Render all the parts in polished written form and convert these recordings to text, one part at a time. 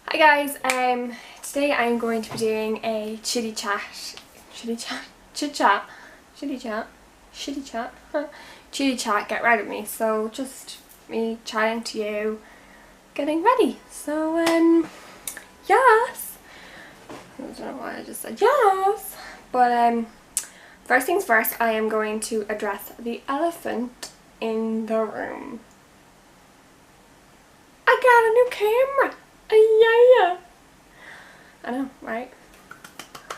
Hi guys, today I'm going to be doing a chitty chat, get ready with me. So just me chatting to you, getting ready. So yes, I don't know why I just said yes, but first things first, I am going to address the elephant in the room. I got a new camera. Yeah. I know, right?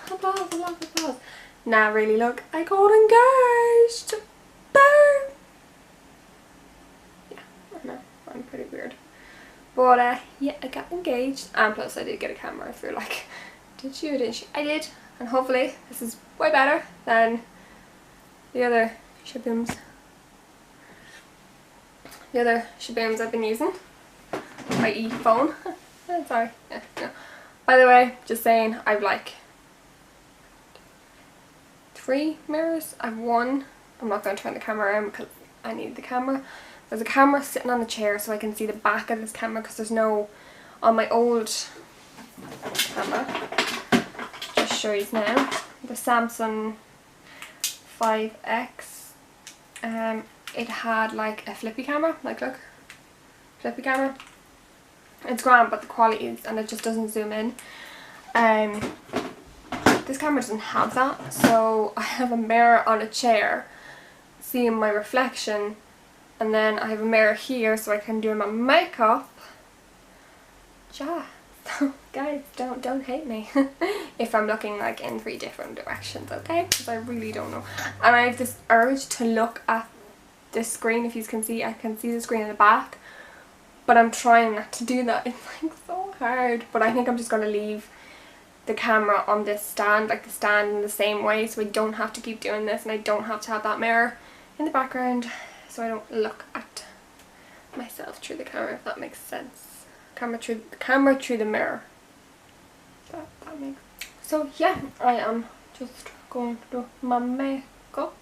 Applause. Nah, really, look, I got engaged. Boom. Yeah, I know, I'm pretty weird. But yeah, I got engaged. And plus I did get a camera. I feel like, did you or didn't you? I did. And hopefully this is way better than the other shabooms. I've been using. i.e. phone. Sorry. Yeah, no. By the way, just saying, I've like 3 mirrors. I've one. I'm not going to turn the camera around because I need the camera. There's a camera sitting on the chair so I can see the back of this camera because there's no, on my old camera, just show you now, the Samsung 5X, it had like a flippy camera, like look, flippy camera. It's grand, but the quality is, and it just doesn't zoom in. This camera doesn't have that, so I have a mirror on a chair seeing my reflection, and then I have a mirror here so I can do my makeup. Yeah. So guys, don't hate me if I'm looking like in 3 different directions, okay? Because I really don't know. And I have this urge to look at this screen. If you can see, I can see the screen in the back. But I'm trying not to do that. It's like so hard. But I think I'm just going to leave the camera on this stand, like the stand in the same way, so I don't have to keep doing this and I don't have to have that mirror in the background so I don't look at myself through the camera, if that makes sense. Camera through the mirror. That makes sense. So yeah, I am just going to do my makeup.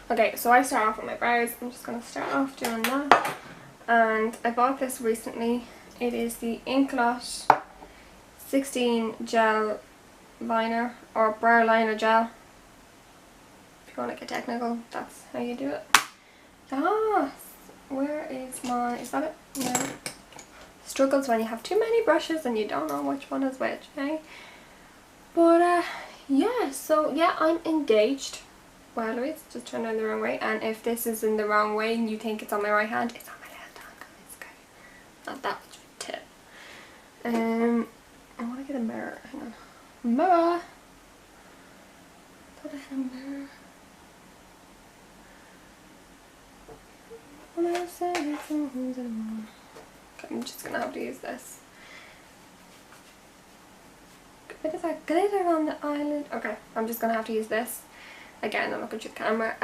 Okay, so I start off with my brows. I'm just going to start off doing that. And I bought this recently. It is the Inklot 16 gel liner, or brow liner gel. If you want to get technical, that's how you do it. Yes! Where is my... is that it? No. Struggles when you have too many brushes and you don't know which one is which, eh? But yeah, so yeah, I'm engaged. Well, Louise, just turn around the wrong way. And if this is in the wrong way and you think it's on my right hand, it's on my left hand, guys. Okay. Not that much of a tip. I want to get a mirror. Hang on. Mirror! I thought I had a mirror. Okay, I'm just gonna have to use this. Bit of that glitter on the eyelid. Okay, I'm just gonna have to use this. Again, I'm looking through the camera.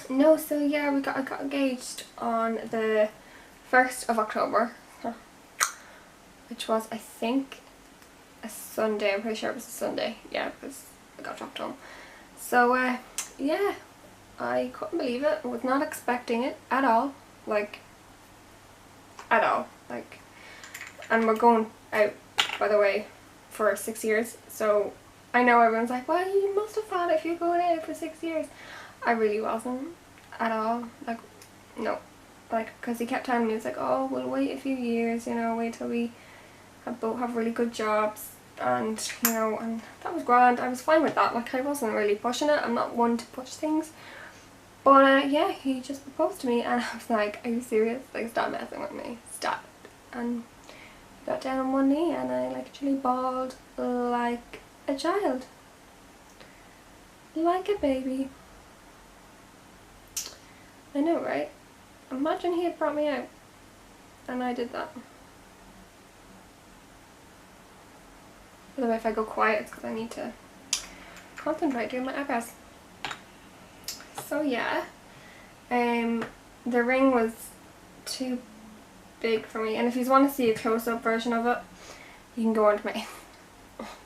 No, so yeah, I got engaged on the 1st of October. Which was, I think, a Sunday. I'm pretty sure it was a Sunday. Yeah, because I got dropped home. So yeah, I couldn't believe it. I was not expecting it at all. Like, at all. Like, and we're going out, by the way, for 6 years. So I know everyone's like, well, you must have thought if you're going out for 6 years. I really wasn't at all. Like, no. Like, because he kept telling me, it's like, oh, we'll wait a few years, you know, wait till we both have really good jobs, and you know, and that was grand. I was fine with that. Like, I wasn't really pushing it. I'm not one to push things. But yeah, he just proposed to me and I was like, are you serious? Like, stop messing with me. Stop. And I got down on one knee and I literally bawled like a child. Like a baby. I know, right? Imagine he had brought me out and I did that. By the way, if I go quiet, it's because I need to concentrate doing my eyebrows. So yeah, the ring was too big for me, and if you want to see a close-up version of it, you can go onto my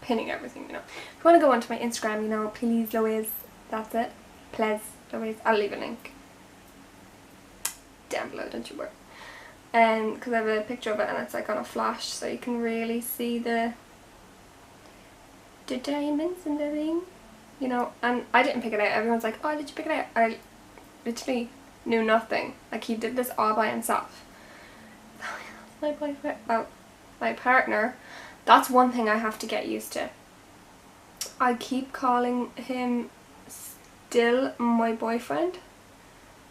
pinning everything, you know. If you want to go onto my Instagram, you know, please Louise, that's it, please Louise, I'll leave a link down below, don't you worry. because I have a picture of it and it's like on a flash, so you can really see the diamonds in the ring, you know. And I didn't pick it out. Everyone's like, oh, did you pick it out? I literally knew nothing. Like, he did this all by himself. My boyfriend, oh, my partner, that's one thing I have to get used to. I keep calling him still my boyfriend,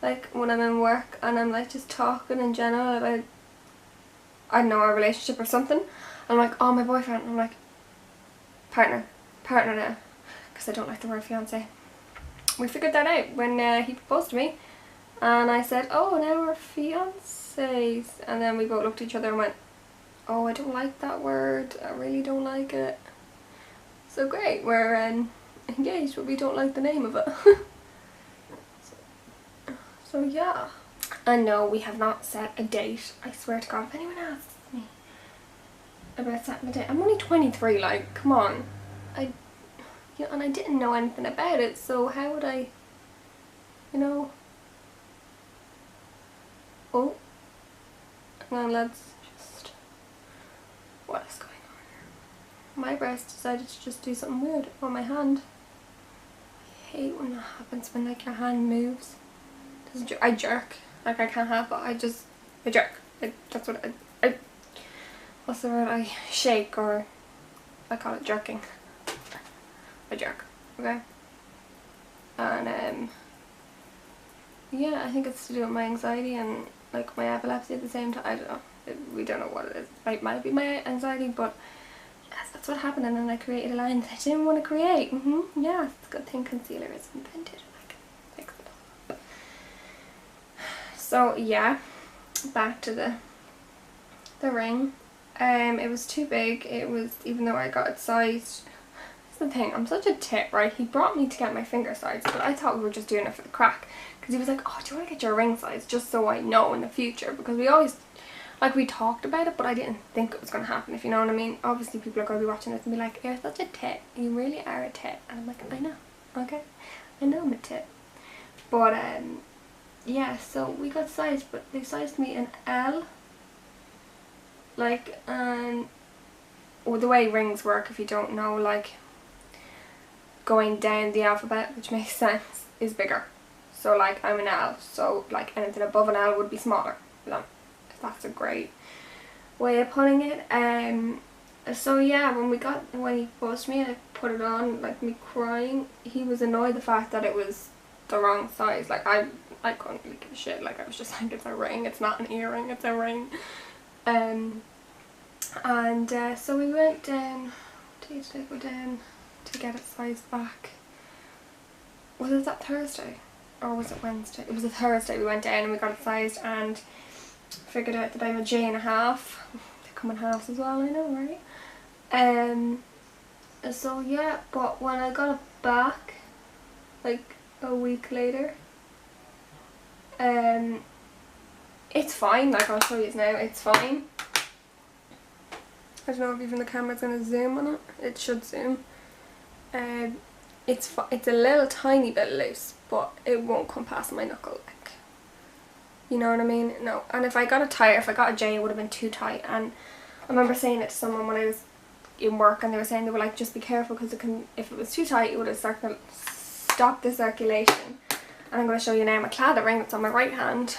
like when I'm in work and I'm like just talking in general about, I don't know, our relationship or something. I'm like, oh, my boyfriend. I'm like, partner now, because I don't like the word fiance. We figured that out when he proposed to me, and I said, oh, now we're fiancés, and then we both looked at each other and went, oh, I don't like that word, I really don't like it. So great, we're engaged, but we don't like the name of it. So yeah. And no, we have not set a date. I swear to God, if anyone asks me about setting a date, I'm only 23, like, come on. And I didn't know anything about it, so how would I, you know? Oh, now let's just, what is going on here? My breast decided to just do something weird on my hand. I hate when that happens, when like your hand moves. I jerk, like I can't help it, I jerk, like that's what I what's the word, I shake, or I call it jerking. I jerk, okay? And yeah, I think it's to do with my anxiety and like my epilepsy at the same time. I don't know, we don't know what it is. It might be my anxiety, but yes, that's what happened. And then I created a line that I didn't want to create. Yeah, it's a good thing concealer is invented. I can fix it all. So yeah, back to the ring. It was too big. It was, even though I got it sized. That's the thing, I'm such a tit, right? He brought me to get my finger sized, but I thought we were just doing it for the crack. Because he was like, oh, do you want to get your ring size just so I know in the future? Because we always, like, we talked about it, but I didn't think it was going to happen, if you know what I mean. Obviously people are going to be watching this and be like, you're such a tit, you really are a tit. And I'm like, I know, okay? I know I'm a tit. But yeah, so we got sized, but they sized me an L. Like, well, the way rings work, if you don't know, like, going down the alphabet, which makes sense, is bigger. So like, I'm an L, so like anything above an L would be smaller. That's a great way of putting it. So yeah, when he proposed to me, I put it on, like me crying. He was annoyed the fact that it was the wrong size. Like I couldn't really give a shit. Like I was just like, it's a ring, it's not an earring, it's a ring. So we went down. What day did I go down to get it sized back? Was it that Thursday? Or was it Wednesday? It was a Thursday. We went down and we got it sized and figured out that I'm a J and a half. They come in halves as well, I know, right? So yeah, but when I got it back, like a week later, it's fine. Like, I'll show you now. It's fine. I don't know if even the camera's gonna zoom on it. It should zoom. It's a little tiny bit loose, but it won't come past my knuckle, like, you know what I mean? No. And if I got it tight, if I got a J, it would have been too tight. And I remember saying it to someone when I was in work, and they were saying, they were like, just be careful, because if it was too tight, it would have stopped the circulation. And I'm going to show you now my cladded ring that's on my right hand.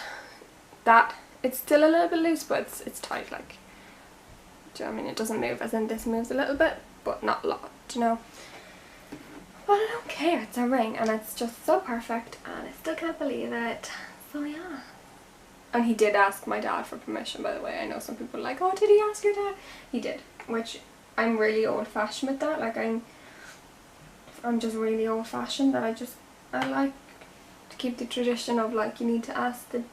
That it's still a little bit loose, but it's tight, like. Do you know what I mean? It doesn't move, as in this moves a little bit, but not a lot, do you know? But I don't care, it's a ring, and it's just so perfect, and I still can't believe it. So yeah. And he did ask my dad for permission, by the way. I know some people are like, oh, did he ask your dad? He did, which I'm really old-fashioned with that. Like, I'm just really old-fashioned, that I like to keep the tradition of, like, you need to ask the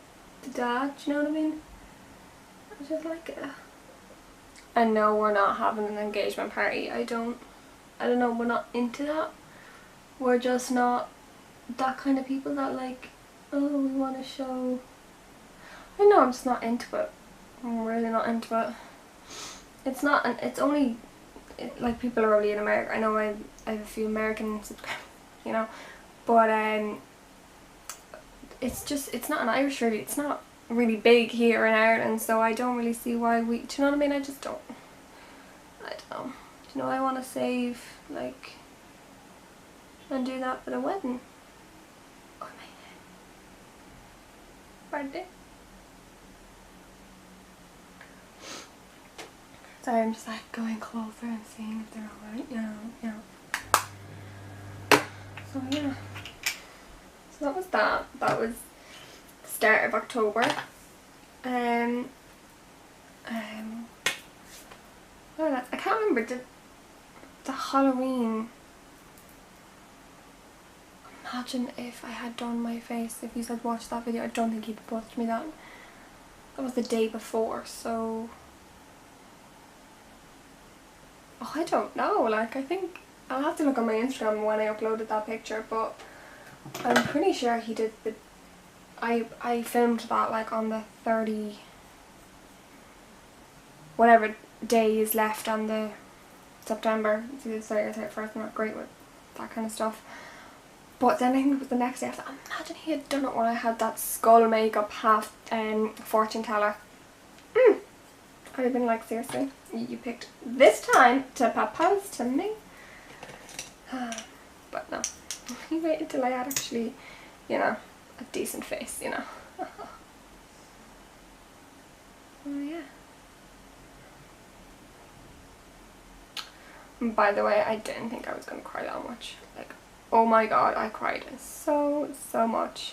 dad, do you know what I mean? I just like it. And no, we're not having an engagement party. I don't know, we're not into that. We're just not that kind of people that, like, oh, we want to show. I know, I'm just not into it. I'm really not into it. It's not, and it's only, like, people are only in America. I know I have a few American subscribers, you know, but it's not an Irish really. It's not really big here in Ireland, so I don't really see why we, do you know what I mean? I just don't, I don't know. Do you know, I want to save, like, and do that for the wedding. Oh my birthday. Sorry, I'm just like going closer and seeing if they're alright, yeah. So yeah. So that was that. That was the start of October. What else? I can't remember the Halloween. Imagine if I had done my face, if you had watched that video. I don't think he'd posted me that. That was the day before, so oh, I don't know, like, I think I'll have to look on my Instagram when I uploaded that picture, but I'm pretty sure he did the, I filmed that like on the 30 whatever day is left on the September. It's either the 30th or 31st. I'm not great with that kind of stuff. But then I think it was the next day. I thought, imagine he had done it when I had that skull makeup half fortune teller. I'd have been like, seriously, you picked this time to propose to me? But no, he waited till I had actually, you know, a decent face, you know. Oh yeah. And by the way, I didn't think I was going to cry that much. Like, oh my god, I cried so much.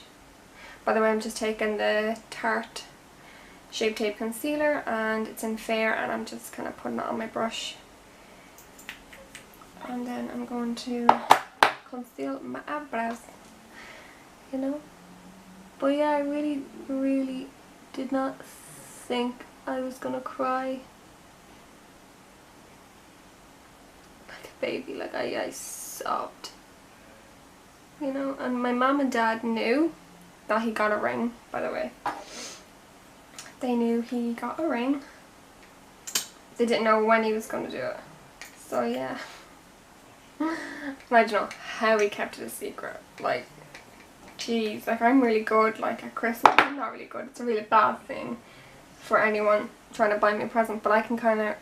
By the way, I'm just taking the Tarte Shape Tape Concealer, and it's in Fair, and I'm just kind of putting it on my brush. And then I'm going to conceal my eyebrows, you know. But yeah, I really did not think I was going to cry. Baby, like I sobbed, you know. And my mum and dad knew that he got a ring, by the way. They knew he got a ring. They didn't know when he was going to do it. So yeah. I don't know how he kept it a secret. Like, jeez, like I'm really good like at Christmas. I'm not really good. It's a really bad thing for anyone trying to buy me a present, but I can kind of,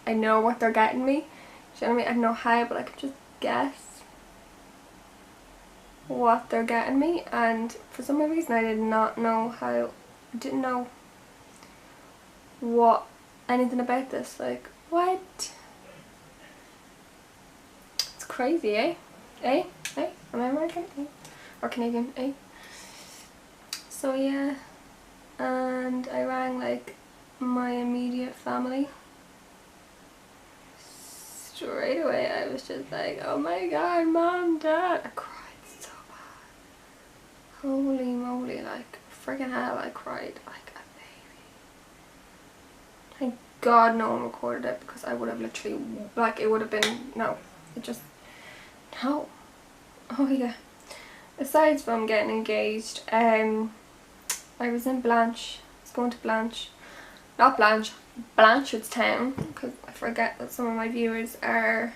I know what they're getting me. Do you know what I mean? I don't know how, but I can just guess what they're getting me, and for some reason I did not know how, I didn't know what, anything about this, like, what? It's crazy, eh? Eh? Eh? Am I American? Eh? Or Canadian? Eh? So yeah, and I rang like my immediate family. Straight away I was just like, oh my god, mom, dad. I cried so bad. Holy moly, like friggin' hell, I cried like a baby. Thank god no one recorded it, because I would have literally, like, it would have been, no, it just, no. Oh yeah. Aside from getting engaged, I was in Blanche. I was going to Blanche. Not Blanche. Blanchardstown, because I forget that some of my viewers are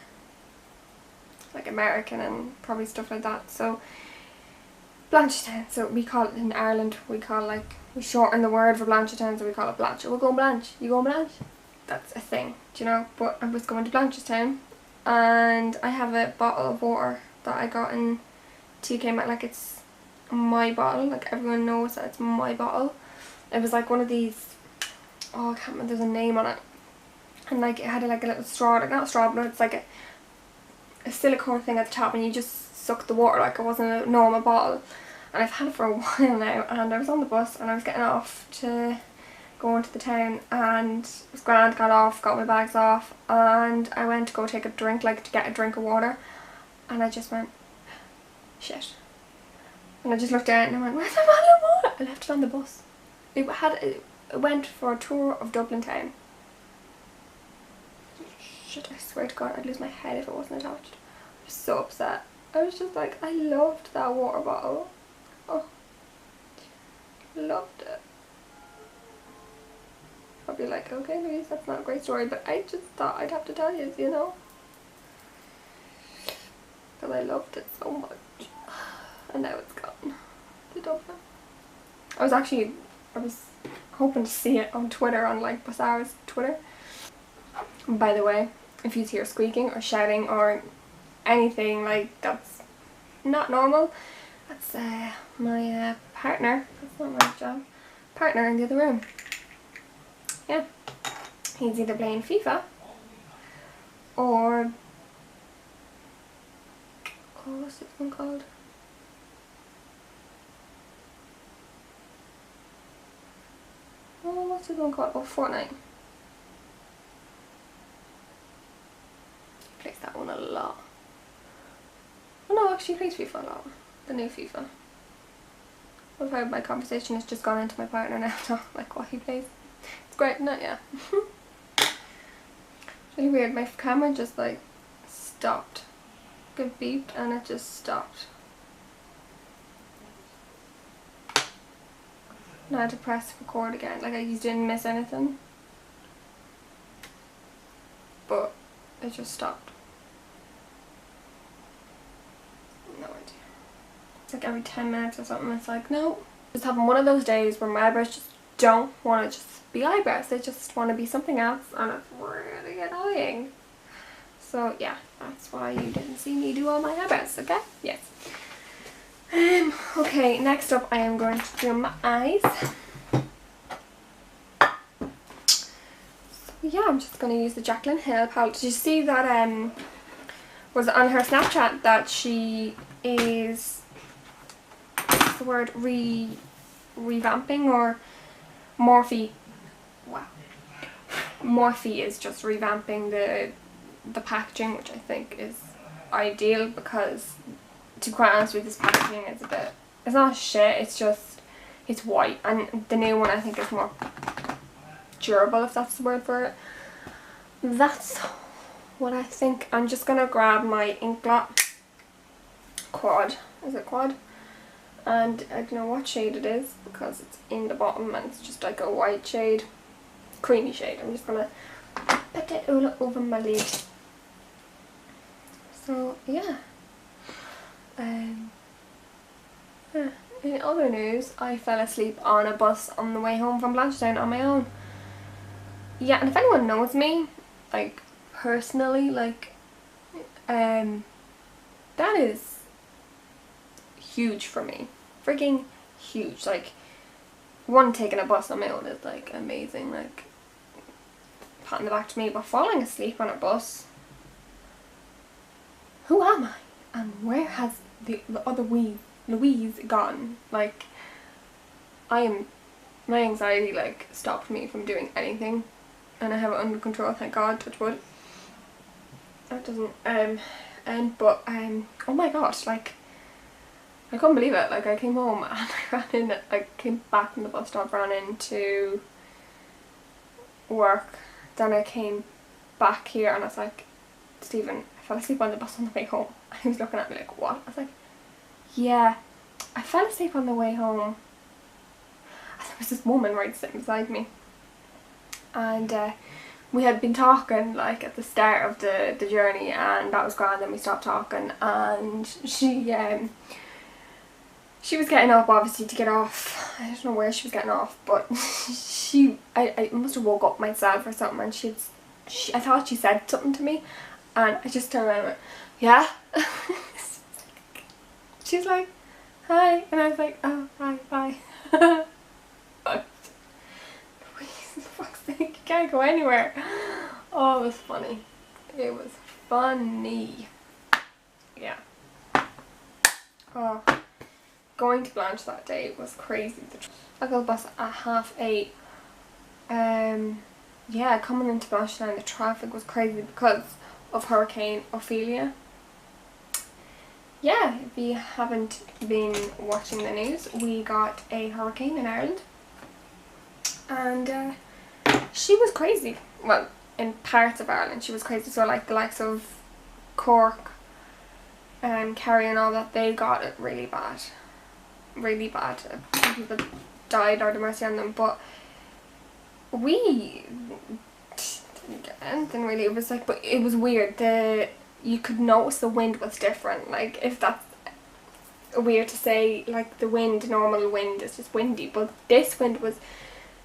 like American and probably stuff like that. So Blanchardstown, so we call it in Ireland, we call, like, we shorten the word for Blanchardstown, so we call it Blanche. We're going Blanche. You going Blanche? That's a thing, do you know? But I was going to Blanchardstown, and I have a bottle of water that I got in TK Maxx. Like, it's my bottle, like everyone knows that it's my bottle. It was like one of these, oh I can't remember, there's a name on it, and like it had like a little straw, like not a straw, but it's like a silicone thing at the top, and you just suck the water like it wasn't a normal bottle. And I've had it for a while now, and I was on the bus and I was getting off to go into the town, and it was grand, got off, got my bags off, and I went to go take a drink, like to get a drink of water, and I just went, shit. And I just looked down and I went, where's my bottle of water? I left it on the bus. It went for a tour of Dublin town. Shit, I swear to god I'd lose my head if it wasn't attached. I was so upset. I was just like, I loved that water bottle. Oh, loved it. I'll be like, okay Louise, that's not a great story, but I just thought I'd have to tell you, you know? Because I loved it so much. And now it's gone to Dublin. I was actually I was hoping to see it on Twitter, on like Bazaar's Twitter. And by the way, if you hear squeaking or shouting or anything like that's not normal, that's my partner. That's not my job. Partner in the other room. Yeah, he's either playing FIFA or what's this one called? Oh, what's this one called? Oh, Fortnite. He plays that one a lot. Oh no, actually he plays FIFA a lot. The new FIFA. I love how my conversation has just gone into my partner now, not like what he plays. It's great, isn't it? Yeah. It's really weird. My camera just like stopped. It beeped and it just stopped. Now I had to press record again. Like you didn't miss anything. But it just stopped. No idea. It's like every 10 minutes or something. It's like, no. Just having one of those days where my eyebrows just don't want to just be eyebrows. They just want to be something else, and it's really annoying. So yeah, that's why you didn't see me do all my eyebrows, okay? Yes. Okay, next up I am going to do my eyes. So yeah, I'm just going to use the Jaclyn Hill palette. Did you see that was it on her Snapchat that she is, what's the word, revamping, or Morphe, wow, Morphe is just revamping the packaging, which I think is ideal, because to be quite honest with you, this packaging is a bit, it's not shit, it's just, it's white, and the new one I think is more durable, if that's the word for it. That's what I think. I'm just gonna grab my ink blot quad, is it quad? And I don't know what shade it is because it's in the bottom and it's just like a white shade, creamy shade. I'm just gonna put it all over my lid. So yeah. In other news, I fell asleep on a bus on the way home from Blanchardstown on my own. Yeah, and if anyone knows me, like personally, like that is huge for me. Freaking huge. Like, one, taking a bus on my own is like amazing, like patting the back to me, but falling asleep on a bus, who am I? And where has the other Louise gone? Like, my anxiety like stopped me from doing anything, and I have it under control, thank God, touch wood. That doesn't end, but oh my gosh, like I couldn't believe it. Like I came home and I came back from the bus stop, ran into work, then I came back here and I was like, Stephen, I fell asleep on the bus on the way home. And he was looking at me like, what? I was like, yeah, I fell asleep on the way home. And there was this woman right sitting beside me, and we had been talking like at the start of the journey, and that was grand. Then we stopped talking, and she was getting up obviously to get off. I don't know where she was getting off, but I must have woke up myself or something, and I thought she said something to me, and I just turned around and went, yeah. She's like, hi, and I was like, oh, hi, bye. But for fuck's sake, you can't go anywhere. Oh, it was funny. It was funny. Yeah. Oh, going to Blanche that day was crazy. I got the bus at 8:30. Yeah, coming into Blanchardstown, the traffic was crazy because of Hurricane Ophelia. Yeah, if you haven't been watching the news, we got a hurricane in Ireland, and she was crazy. Well, in parts of Ireland she was crazy, so like the likes of Cork and Kerry and all that, they got it really bad. Really bad. People died, or the mercy on them, but we didn't get anything really. It was like, but it was weird. You could notice the wind was different. Like, if that's weird to say, like the wind, normal wind is just windy, but this wind was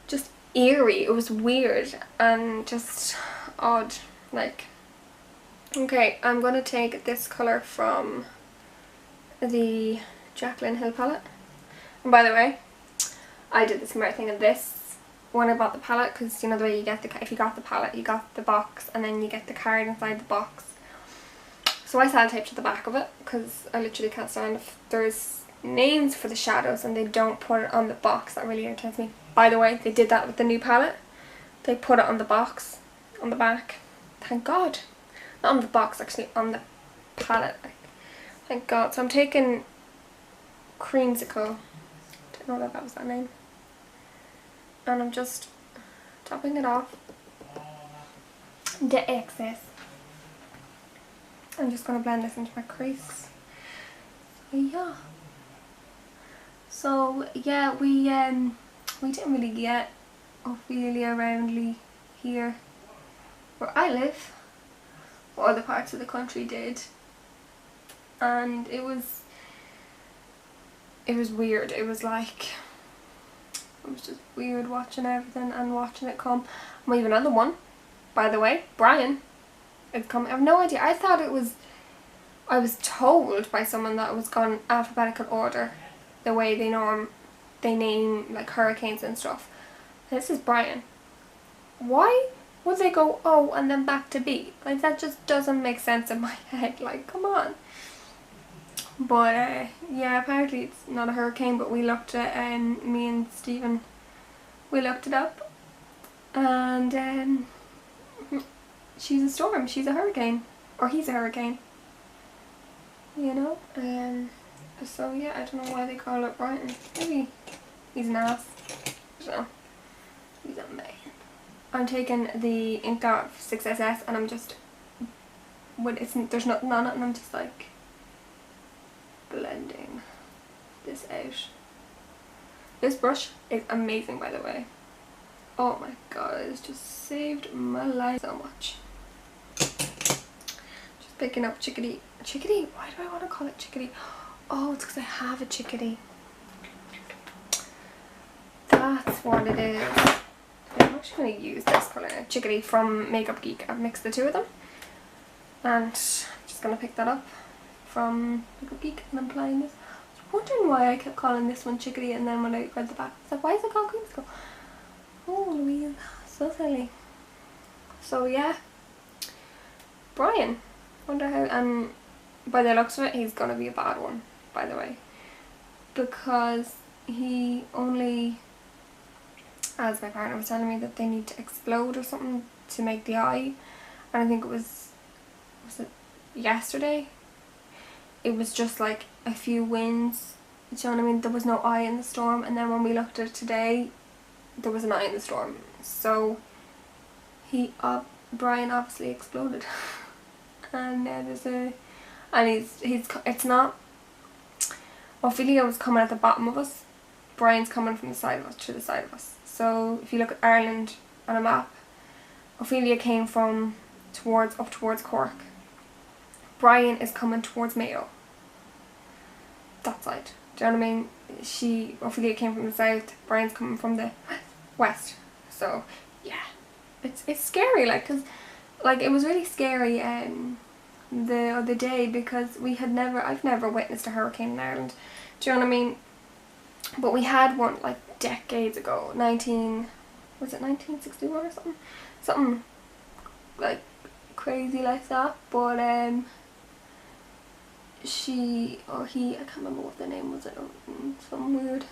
just eerie. It was weird and just odd. Like, okay, I'm gonna take this colour from the Jaclyn Hill palette. And by the way, I did the smart thing in this when I bought the palette, because you know the way you get the, if you got the palette, you got the box and then you get the card inside the box. So I sellotaped to the back of it because I literally can't stand if there's names for the shadows and they don't put it on the box. That really irritates me. By the way, they did that with the new palette. They put it on the box, on the back. Thank God. Not on the box, actually, on the palette. Thank God. So I'm taking Creamsicle. Didn't know that was that name. And I'm just topping it off. The excess. I'm just going to blend this into my crease. So yeah, we didn't really get Ophelia around here where I live. But other parts of the country did. And it was weird. It was just weird watching everything and watching it come. We have another one, by the way. Brian is coming. I have no idea. I thought it was, I was told by someone that it was gone alphabetical order, the way they name like hurricanes and stuff. This is Brian. Why would they go O and then back to B? Like, that just doesn't make sense in my head. Like, come on. But yeah, apparently it's not a hurricane, but we looked at, me and Stephen, we looked it up, and she's a storm, she's a hurricane, or he's a hurricane, you know. So yeah, I don't know why they call it Brighton. Maybe he's an ass. I don't know. He's a man. I'm taking the Ink Dot 6SS and I'm just, there's nothing on it, and I'm just like blending this out. This brush is amazing, by the way. Oh my god, it's just saved my life so much. Just picking up Chickadee. Chickadee? Why do I want to call it Chickadee? Oh, it's because I have a Chickadee. That's what it is. I'm actually going to use this colour, Chickadee from Makeup Geek. I've mixed the two of them. And I'm just going to pick that up from Makeup Geek and I'm applying this. I was wondering why I kept calling this one Chickadee, and then when I read the back, I was like, why is it called Creamsicle? Oh, Louise, so silly. So yeah, Brian. Wonder how, and by the looks of it, he's gonna be a bad one, by the way. Because he only, as my partner was telling me, that they need to explode or something to make the eye. And I think it was it yesterday? It was just like a few winds, do you know what I mean? There was no eye in the storm, and then when we looked at it today, there was an eye in the storm. So Brian obviously exploded. And there's it's not, Ophelia was coming at the bottom of us, Brian's coming from the side of us, to the side of us. So if you look at Ireland on a map, Ophelia came from up towards Cork. Brian is coming towards Mayo. That side. Do you know what I mean? Ophelia came from the south, Brian's coming from the west. So yeah, it's scary, like, cause like it was really scary the other day, because I've never witnessed a hurricane in Ireland. Do you know what I mean? But we had one like decades ago, was it 1961 or something? Something like crazy like that. But I can't remember what the name was, something weird.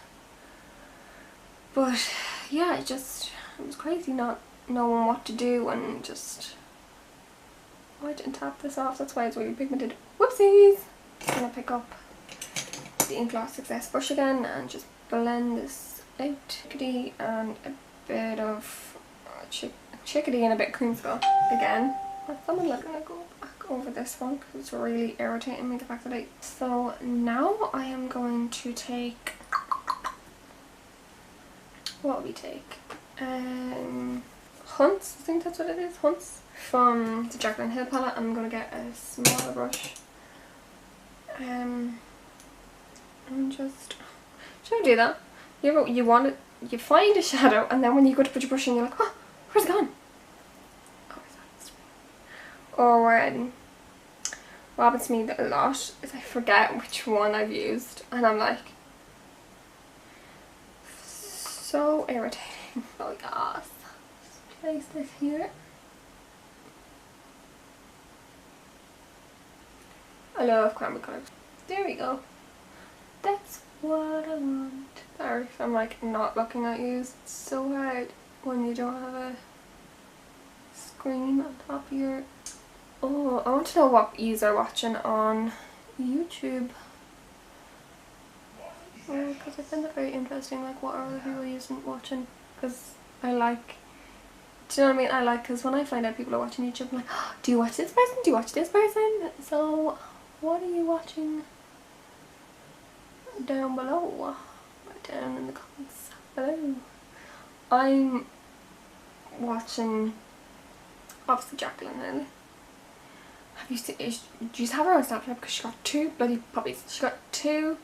But yeah, it was crazy not knowing what to do, and just, oh, I didn't tap this off, that's why it's really pigmented. Whoopsies! I'm gonna pick up the Ink Dot Success brush again and just blend this out. Chickadee and a bit of Chickadee and a bit of Creamsicle again. I'm gonna go back over this one because it's really irritating me, the fact that So now I am going to take, what will we take? Hunts, I think that's what it is, Hunts, from the Jaclyn Hill palette. I'm going to get a smaller brush. And just, should I do that? You want it, you find a shadow, and then when you go to put your brush in, you're like, oh, where's it gone? Oh, it's that. Or what happens to me a lot is I forget which one I've used, and I'm like, so irritating. Oh gosh. Just place this here. I love cranberry colours. There we go. That's what I want. Sorry if I'm like not looking at you. It's so hard when you don't have a screen on top of your... Oh, I want to know what yous are watching on YouTube. Because I find that very interesting, like what are other people watching, because I like, do you know what I mean, I like, because when I find out people are watching YouTube, I'm like, oh, do you watch this person, do you watch this person, so what are you watching down below, right down in the comments below. I'm watching, obviously, Jacqueline Hill. Have you seen, do you have her on Snapchat, because she got 2 bloody puppies, she got 2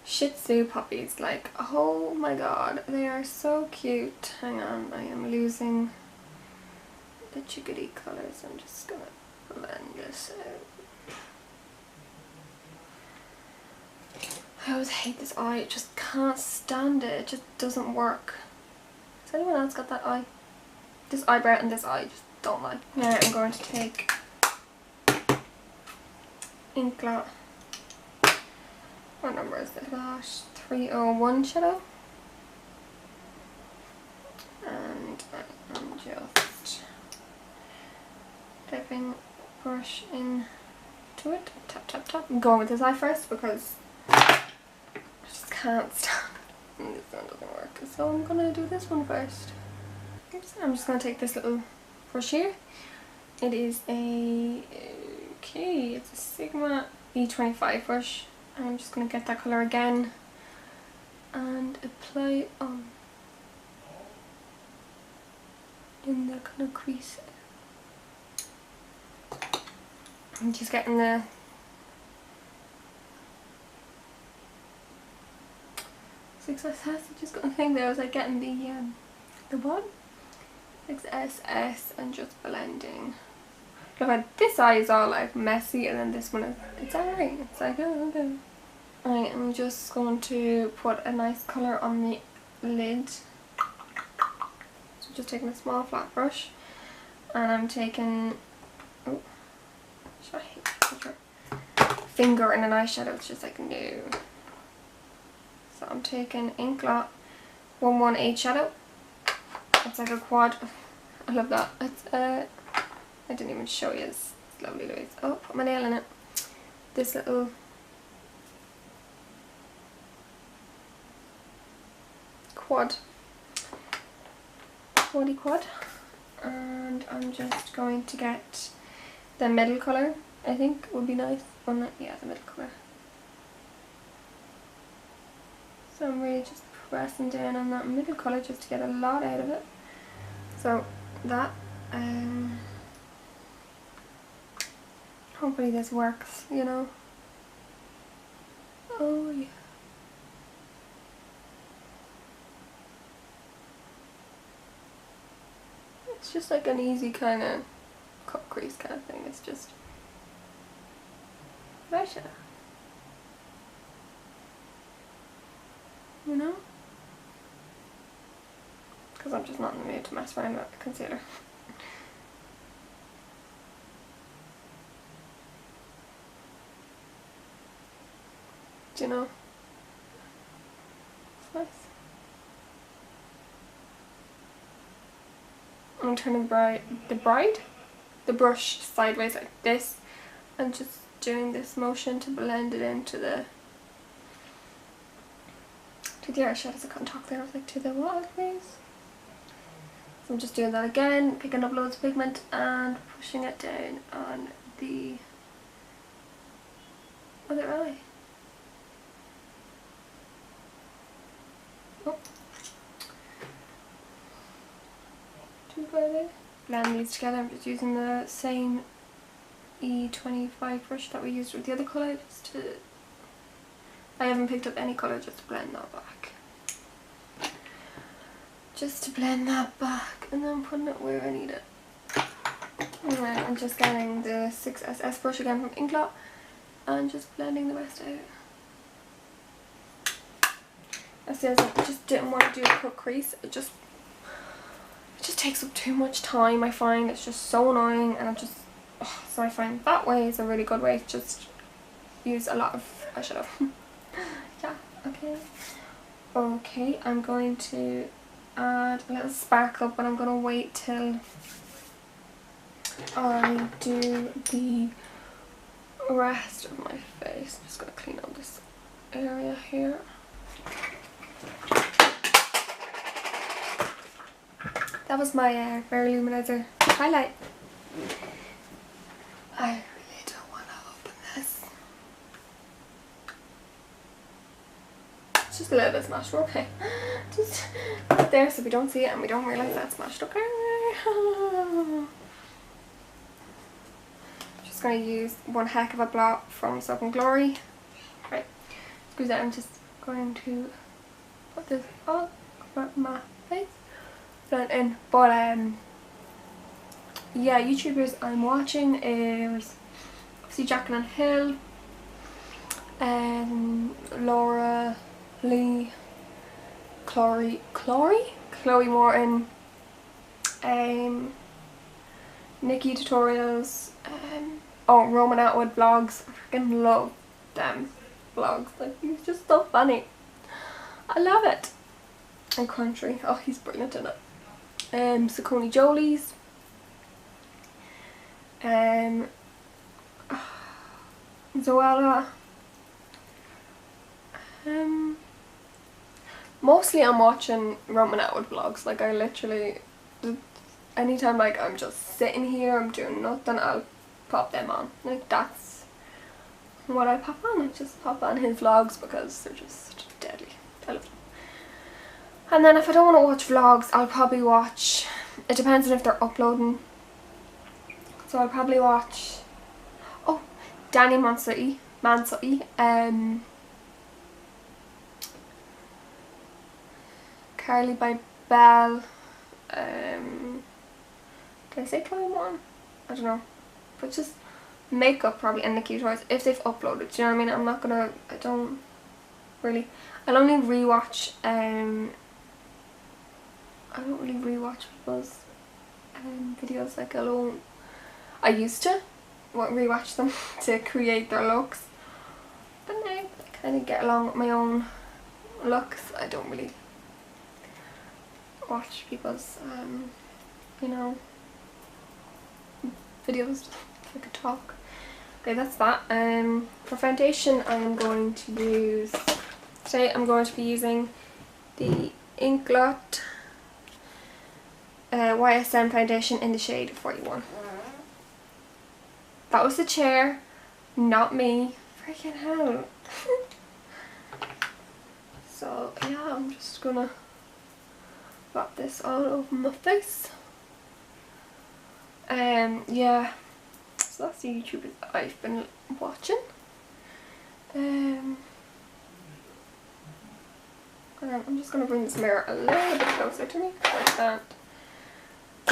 Shih Tzu puppies, like, oh my god, they are so cute. Hang on, I am losing the chickadee colours. I'm just gonna blend this out. I always hate this eye, I just can't stand it, it just doesn't work. Has anyone else got that eye? This eyebrow and this eye, I just don't like. Now I'm going to take Inkla. What number is this? Gosh, 301 shadow. And I am just dipping brush into it. Tap, tap, tap. I'm going with this eye first because I just can't stand it. And this one doesn't work. So I'm going to do this one first. Oops, I'm just going to take this little brush here. It is it's a Sigma E25 brush. I'm just going to get that colour again and apply on in the kind of crease. I'm just getting the success. I just got a thing there. I was like getting the one 6SS and just blending. Look at this eye is all like messy, and then this one is, it's alright. It's like, oh, okay. I am just going to put a nice colour on the lid. So just taking a small flat brush, and I'm taking, oh, should I hate put your finger in an eyeshadow? It's just like, no. So I'm taking Inkla 118 shadow. It's like a quad. I love that. It's I didn't even show you, it's lovely Louise. Oh, put my nail in it. This little quad. Quad. And I'm just going to get the middle colour, I think would be nice. Yeah, the middle colour. So I'm really just pressing down on that middle colour just to get a lot out of it. So that, hopefully this works, you know. Oh yeah. It's just like an easy kind of cut crease kind of thing. It's just eyeshadow, you know? Because I'm just not in the mood to mess around with concealer. Do you know? It's nice. I'm turning the brush sideways like this, and just doing this motion to blend it into the eyeshadows. I can't talk there. I was like, to the what, please? So I'm just doing that again, picking up loads of pigment and pushing it down on the other eye. Oh. Too far. Blend these together. I'm just using the same E25 brush that we used with the other colour, just to I haven't picked up any colour, just to blend that back. Just to blend that back and then putting it where I need it. And then I'm just getting the 6SS brush again from Inklot and just blending the rest out. I just didn't want to do a cut crease. It just takes up too much time. I find it's just so annoying, and so I find that way is a really good way to just use a lot of eyeshadow. Yeah, okay. Okay, I'm going to add a little sparkle, but I'm going to wait till I do the rest of my face. I'm just going to clean up this area here. That was my Bare Luminizer highlight. I really don't want to open this. It's just a little bit smashed, okay. Just put there so we don't see it and we don't realise that's smashed, okay. Just going to use one heck of a blot from Soap and Glory. Right, screw that. I'm just going to put this all over my face. Blend in. But yeah, YouTubers I'm watching is obviously Jacqueline Hill, Laura Lee, Chloe Morton, Nikki Tutorials, Roman Atwood vlogs. I freaking love them vlogs. Like, he's just so funny. I love it. And Country. Oh, he's brilliant in it. Saucony Jolie's. Zoella. Mostly I'm watching Roman Atwood vlogs. Like, I literally, anytime like I'm just sitting here, I'm doing nothing, I'll pop them on. Like, that's what I pop on. I just pop on his vlogs because they're just deadly. I love them. And then if I don't want to watch vlogs, I'll probably watch, it depends on if they're uploading. So I'll probably watch, Danny Mansuetti, Carly by Belle, did I say Chloe Morton? I don't know. But just makeup probably, and Nikki Tutorials if they've uploaded. Do you know what I mean? I don't really, I'll only rewatch, I don't really rewatch people's videos. Like, I used to rewatch them to create their looks, but now I kind of get along with my own looks. I don't really watch people's you know, videos if I could talk. Okay, that's that. For foundation I'm going to use, today I'm going to be using the Inklot YSM foundation in the shade 41. That was the chair, not me. Freaking hell. So yeah, I'm just gonna wrap this all over my face. Yeah, so that's the YouTubers that I've been watching. I'm just gonna bring this mirror a little bit closer to me so I can't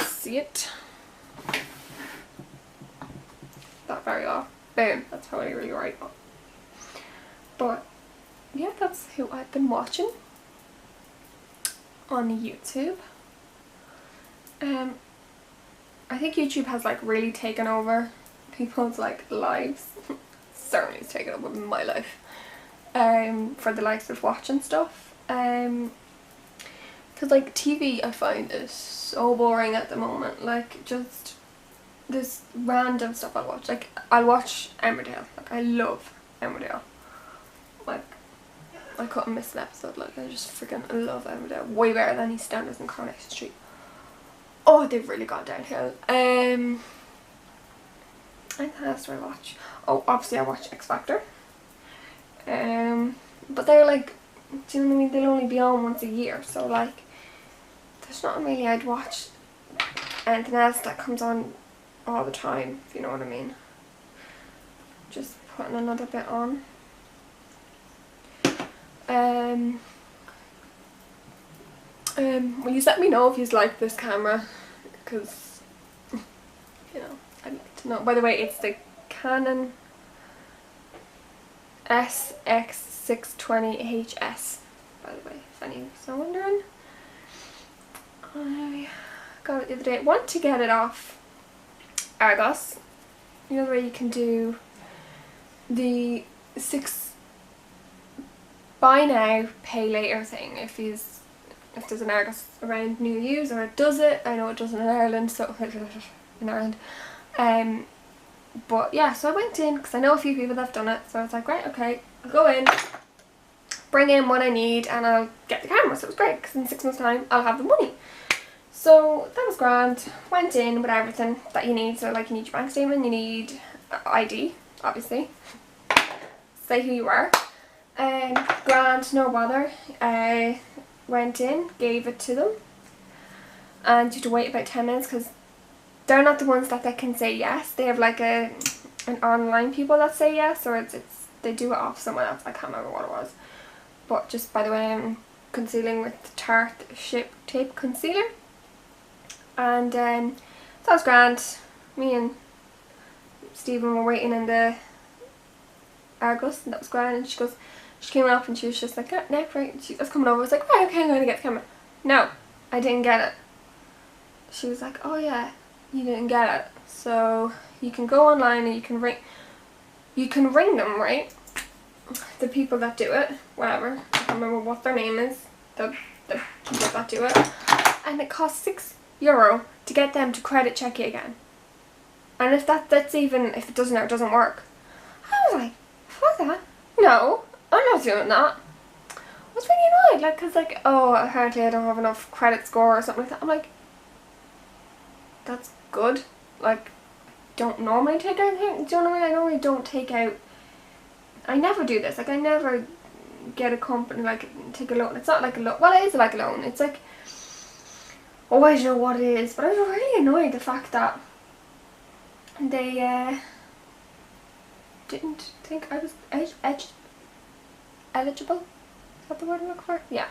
see it that very off. Boom, that's probably really right. But yeah, that's who I've been watching on YouTube. I think YouTube has like really taken over people's like lives. Certainly it's taken over my life. For the likes of watching stuff. Because like TV I find is so boring at the moment. Like, just this random stuff I'll watch. Like, I'll watch Emmerdale. Like, I love Emmerdale. Like, I couldn't miss an episode. Like, I just freaking love Emmerdale. Way better than EastEnders and Coronation Street. Oh, they've really gone downhill. Anything else do I watch? Oh, obviously I watch X Factor. But they're like, do you know what I mean? They'll only be on once a year. So like, there's not really I'd watch anything else that comes on all the time, if you know what I mean. Just putting another bit on. Will you let me know if you like this camera, because you know I'd like to know. By the way, it's the Canon SX620HS, by the way, if anyone's wondering. I got it the other day. I want to get it off Argos. You know the way you can do the 6 buy now pay later thing if there's an Argos around near you, or it does it. I know it doesn't in Ireland, so in Ireland. But yeah, so I went in because I know a few people that have done it, so I was like, right, okay, I'll go in, bring in what I need, and I'll get the camera. So it was great because in 6 months time I'll have the money. So that was grand. Went in with everything that you need. So like, you need your bank statement, you need ID, obviously, say who you are. Grand, no bother. Went in, gave it to them, and you had to wait about 10 minutes because they're not the ones that they can say yes. They have like an online people that say yes, or they do it off someone else. I can't remember what it was. But just by the way, I'm concealing with the Tarte Shape Tape Concealer. And that was grand. Me and Stephen were waiting in the Argos, and that was grand. And she came up and she was just like, oh, no, right. She was coming over. I was like, right, okay, I'm going to get the camera. No, I didn't get it. She was like, oh yeah, you didn't get it. So you can go online and you can ring them, right? The people that do it, whatever. I can't remember what their name is. The people that do it. And it costs €6 to get them to credit check you again. And if that's even, if it doesn't or it doesn't work. I was like, fuck that. No, I'm not doing that. I was really annoyed, like, because like, oh, apparently I don't have enough credit score or something like that. I'm like, that's good. Like, don't normally take anything. Do you know what I mean? I normally don't take out. I never do this. Like, I never get a company, like, take a loan. It's not like a loan. Well, it is like a loan. It's like, oh, I don't know what it is. But I was really annoyed the fact that they didn't think I was eligible. Is that the word I'm looking for? Yeah.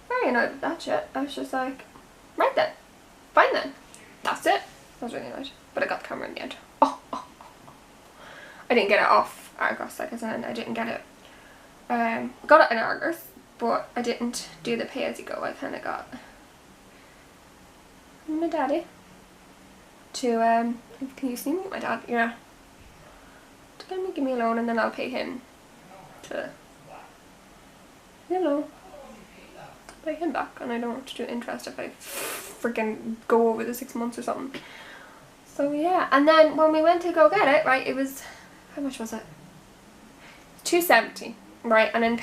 Very annoyed with that shit. I was just like, right then. Fine then. That's it. I was really annoyed. But I got the camera in the end. Oh. I didn't get it off Argos, like I said. I didn't get it. Got it in Argos, but I didn't do the pay as you go. I kind of got my daddy to, can you see me? My dad, yeah. To give me a loan, and then I'll pay him to, you know, pay him back. And I don't have to do interest if I freaking go over the 6 months or something. So yeah, and then when we went to go get it, right, it was, how much was it? $270, right? And then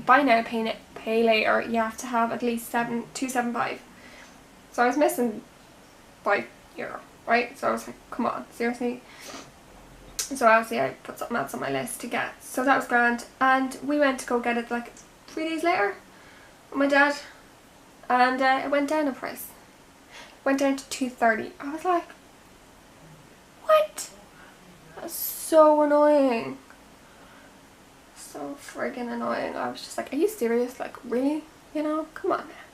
buy now, pay later, you have to have at least $275. So I was missing €5, right? So I was like, come on, seriously. So obviously I put something else on my list to get. So that was grand. And we went to go get it like 3 days later with my dad. And it went down in price. It went down to $230. I was like, what? That's so annoying. So friggin' annoying. I was just like, are you serious? Like, really? You know, come on now.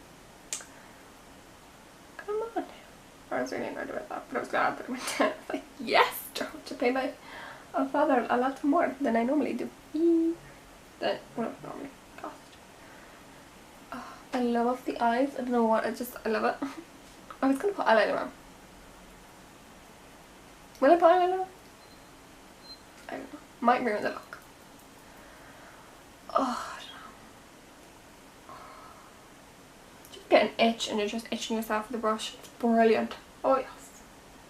Come on. I was really annoyed about that, but I was glad that it went down. I was like, yes, don't have to pay my father a lot more than I normally do. Than what it normally cost. Oh, I love the eyes. I don't know what, I love it. I was gonna put eyeliner on. Will I put eyeliner on? I don't know. Might ruin the look. Oh, I don't know. Just get an itch and you're just itching yourself with the brush. It's brilliant. Oh yes.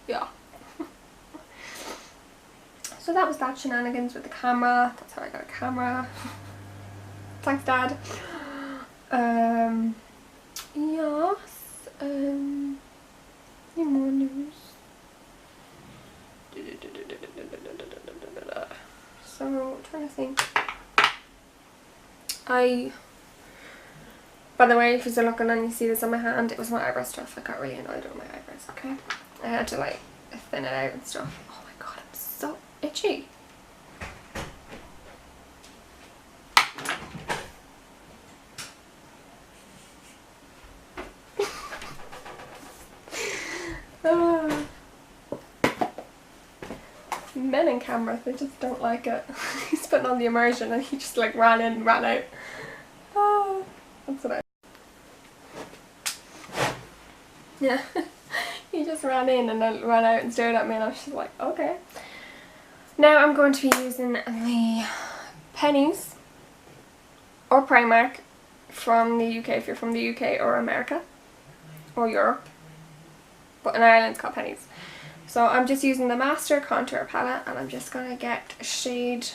Yeah. So that was that shenanigans with the camera. That's how I got a camera. Thanks, Dad. Yes. Any more news? So, I'm trying to think. By the way, if you're looking and you see this on my hand, it was my eyebrow stuff. I got really annoyed with my eyebrows, okay? I had to like thin it out and stuff. Oh my god, I'm so itchy. Men in camera, they just don't like it. He's putting on the immersion and he just like ran in and ran out. Oh, that's what I... Yeah. He just ran in and then ran out and stared at me and I was just like, okay. Now I'm going to be using the pennies or Primark from the UK if you're from the UK or America or Europe. But in Ireland it's called pennies. So I'm just using the Master Contour Palette and I'm just going to get a shade...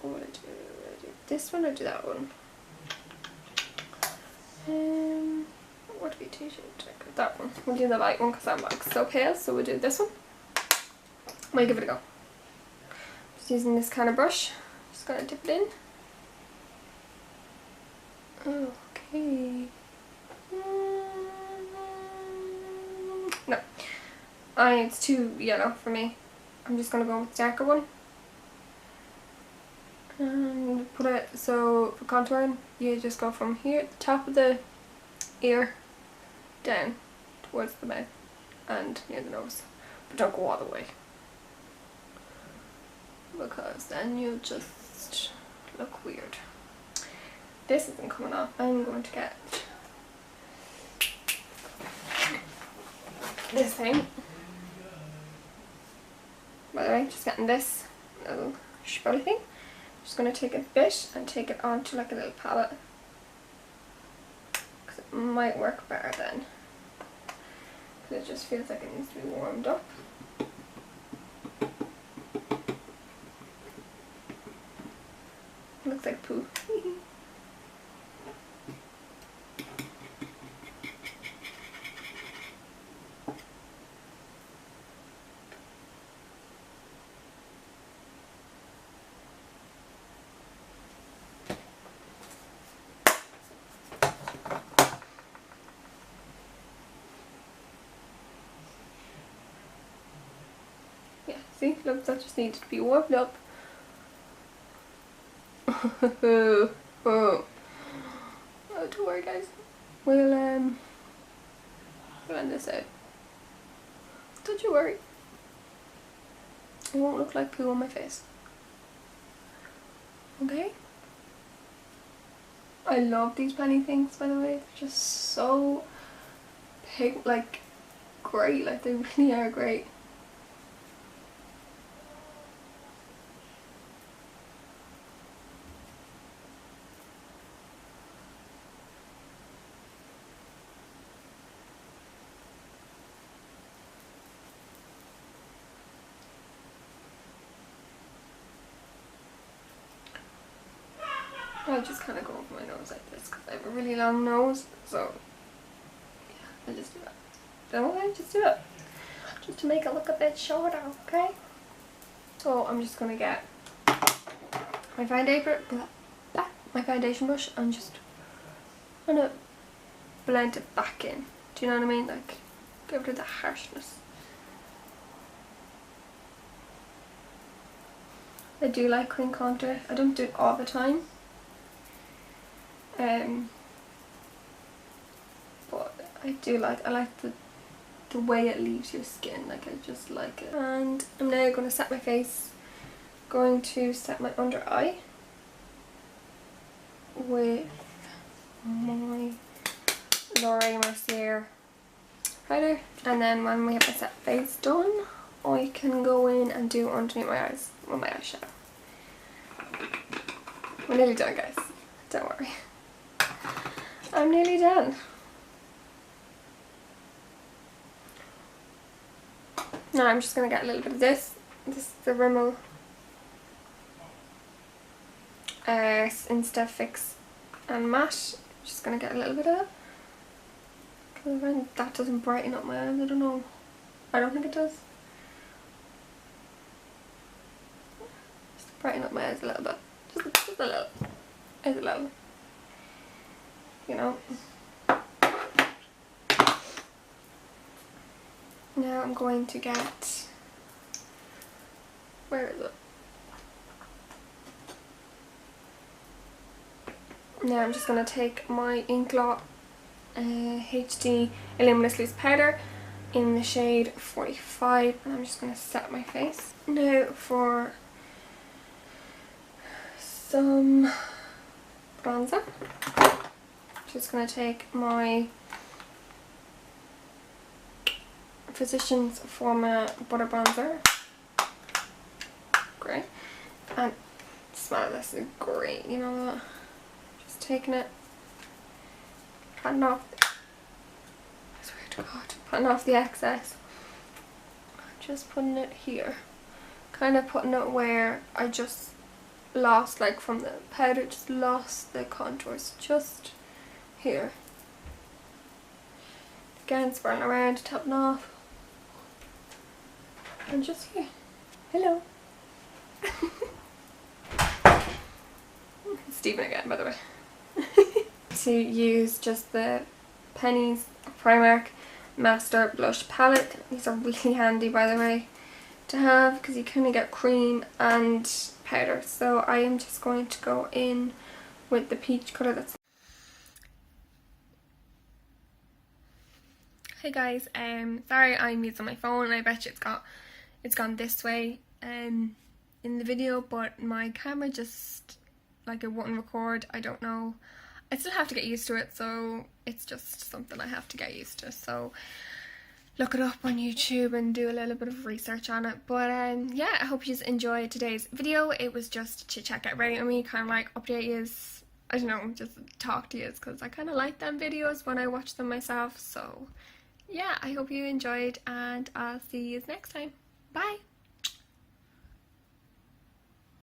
what would I do? This one or do that one? What do we do? That one. We'll do the light one because I'm like so pale, so we'll do this one. We'll give it a go. Just using this kind of brush. Just gonna dip it in. Okay. No. It's too yellow for me. I'm just gonna go with the darker one. And put it, so for contouring, you just go from here at the top of the ear down towards the mouth and near the nose. But don't go all the way, because then you just look weird. This isn't coming off. I'm going to get this thing. By the way, just getting this little spoolie thing. Just going to take a bit and take it onto like a little palette, because it might work better then, because it just feels like it needs to be warmed up. It looks like poo. See, look, that just needs to be warmed up. Oh, don't worry guys. We'll blend this out. Don't you worry. It won't look like poo on my face. Okay? I love these penny things, by the way. They're just so pink, like great. Like they really are great. I just kind of go over my nose like this because I have a really long nose, so yeah, I just do that. Don't I? Just do it. Just to make it look a bit shorter, okay? So I'm just going to get my foundation brush and just kind of blend it back in. Do you know what I mean? Like, get rid of the harshness. I do like cream contour. I don't do it all the time. But I like the way it leaves your skin, like I just like it. And I'm now going to set my face, going to set my under eye with my Laura Mercier powder, and then when we have my set face done, I can go in and do underneath my eyes with my eyeshadow. We're nearly done guys, don't worry. I'm nearly done. Now I'm just going to get a little bit of this. This is the Rimmel Insta Fix and Matte. Just going to get a little bit of it. Because I find that doesn't brighten up my eyes. I don't know. I don't think it does. Just brighten up my eyes a little bit. Just a little. Just a little. You know. Now I'm going to get, where is it? Now I'm just going to take my ink blot HD Luminous Loose Powder in the shade 45, and I'm just going to set my face. Now for some bronzer. Just going to take my Physicians Formula Butter Bronzer. Great. And the smell of this is great, you know that? Just taking it, patting off, I swear to God, patting off the excess. Just putting it here. Kind of putting it where I just lost, like from the powder, just lost the contours. Just here. Again, swirling around, tapping off. And just here. Hello. Stephen again, by the way. To use just the Penny's Primark Master Blush Palette. These are really handy, by the way, to have, because you kind of get cream and powder. So I am just going to go in with the peach colour. That's. Hey guys, sorry I'm using my phone, and I bet you it's gone this way in the video, but my camera just, like, it wouldn't record. I don't know. I still have to get used to it, so it's just something I have to get used to. So look it up on YouTube and do a little bit of research on it. But yeah, I hope you enjoyed today's video. It was just chit chat, get ready with me, kind of like update yous. I don't know, just talk to yous, because I kind of like them videos when I watch them myself. So yeah, I hope you enjoyed, and I'll see you next time. Bye!